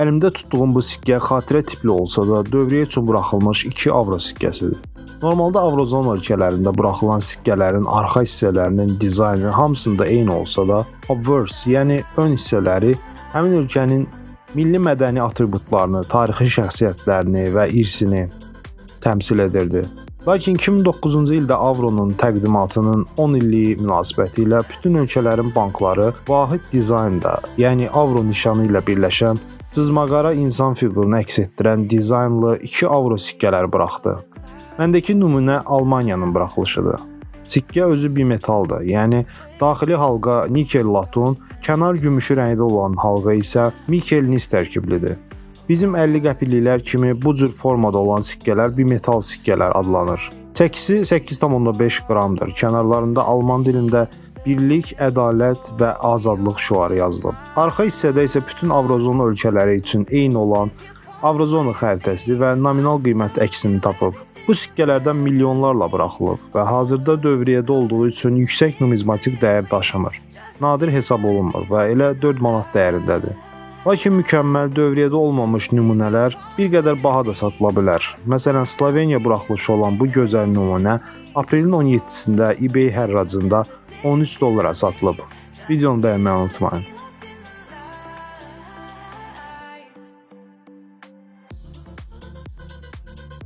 Əlimdə tutduğum bu sikkə xatirə tipli olsa da, dövriyyə üçün buraxılmış 2 avro sikkəsidir. Normalda Avrozon ölkələrində buraxılan sikkələrin arxa hissələrinin dizaynı hamısında eyni olsa da, obverse, yəni ön hissələri həmin ölkənin milli mədəni atributlarını, tarixi şəxsiyyətlərini və irsini təmsil edirdi. Lakin 2009-cu ildə avronun təqdimatının 10 illiyi münasibəti ilə bütün ölkələrin bankları vahid dizaynda, yəni avro nişanı ilə birləşən cızmaqara insan fiqurunu əks etdirən dizaynlı 2 avro sikkələr buraxdı. Məndəki nümunə Almaniyanın buraxılışıdır. Sikkə özü bimetaldır, yəni daxili halqa nikel latun, kənar gümüşü rəngdə olan halqa isə nikel nis tərkiblidir. Bizim 50 qəpikliklər kimi bu cür formada olan sikkələr bimetal sikkələr adlanır. Çəkisi 8,5 qramdır. Kənarlarında alman dilində birlik, ədalət və azadlıq şüarı yazılıb. Arxa hissədə isə bütün Avrozon ölkələri üçün eyni olan Avrozon xəritəsi və nominal qiymət əksini tapıb. Bu sikkələrdən milyonlarla buraxılıb və hazırda dövriyyədə olduğu üçün yüksək numizmatik dəyər daşımır. Nadir hesab olunmur və elə 4 manat dəyərindədir. Lakin mükəmməl dövriyyədə olmamış nümunələr bir qədər baha da satıla bilər. Məsələn, Sloveniya buraxılışı olan bu gözəl nümunə aprelin 17-sində eBay hərracında $13 satılıb. Videonu bəyənməyi unutmayın.